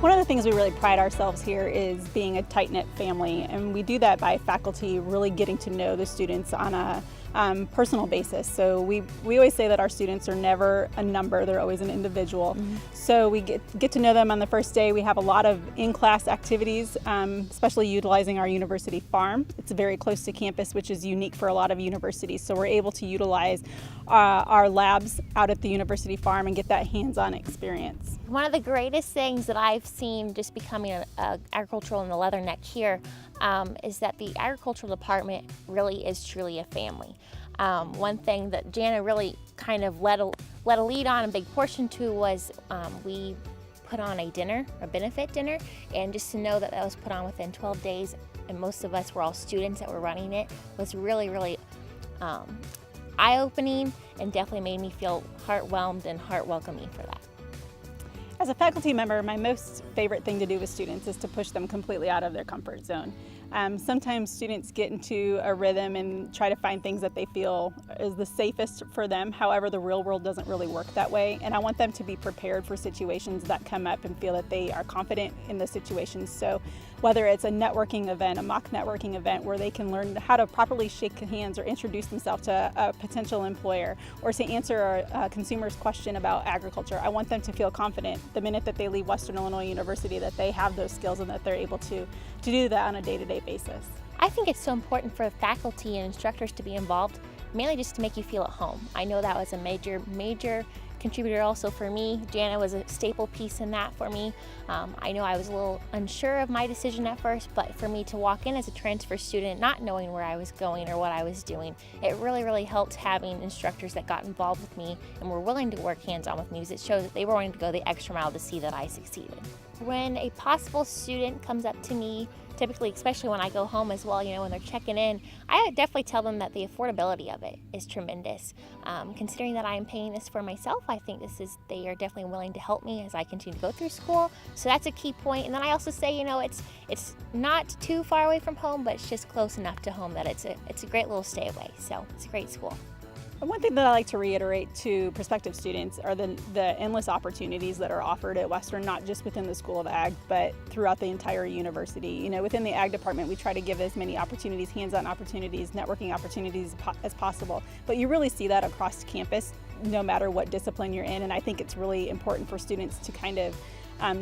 One of the things we really pride ourselves here is being a tight-knit family, and we do that by faculty really getting to know the students on a personal basis. So we always say that our students are never a number, they're always an individual. So we get to know them on the first day. We have a lot of in-class activities, especially utilizing our university farm. It's very close to campus, which is unique for a lot of universities. So we're able to utilize our labs out at the university farm and get that hands-on experience. One of the greatest things that I've seen just becoming an agricultural in the Leatherneck here is that the agricultural department really is truly a family. One thing that Jana really kind of let a lead on, a big portion to, was we put on a dinner, a benefit dinner, and just to know that that was put on within 12 days, and most of us were all students that were running it, was really, really eye-opening, and definitely made me feel heart-whelmed and heart-welcoming for that. As a faculty member, my most favorite thing to do with students is to push them completely out of their comfort zone. Sometimes students get into a rhythm and try to find things that they feel is the safest for them. However, the real world doesn't really work that way, and I want them to be prepared for situations that come up and feel that they are confident in the situations. So whether it's a networking event, a mock networking event where they can learn how to properly shake hands or introduce themselves to a potential employer, or to answer a consumer's question about agriculture, I want them to feel confident the minute that they leave Western Illinois University that they have those skills and that they're able to do that on a day-to-day basis. I think it's so important for faculty and instructors to be involved, mainly just to make you feel at home. I know that was a major contributor also for me. Jana was a staple piece in that for me. I know I was a little unsure of my decision at first, but for me to walk in as a transfer student, not knowing where I was going or what I was doing, it really helped having instructors that got involved with me and were willing to work hands-on with me, because it shows that they were willing to go the extra mile to see that I succeeded. When a possible student comes up to me, typically, especially when I go home as well, when they're checking in, I definitely tell them that the affordability of it is tremendous. Considering that I am paying this for myself, I think they are definitely willing to help me as I continue to go through school. So that's a key point. And then I also say, it's not too far away from home, but it's just close enough to home that it's a great little stay away. So it's a great school. One thing that I like to reiterate to prospective students are the endless opportunities that are offered at Western, not just within the School of Ag, but throughout the entire university. Within the Ag department, we try to give as many opportunities, hands-on opportunities, networking opportunities as possible. But you really see that across campus, no matter what discipline you're in, and I think it's really important for students to kind of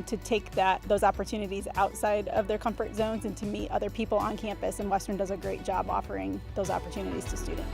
to take those opportunities outside of their comfort zones and to meet other people on campus, and Western does a great job offering those opportunities to students.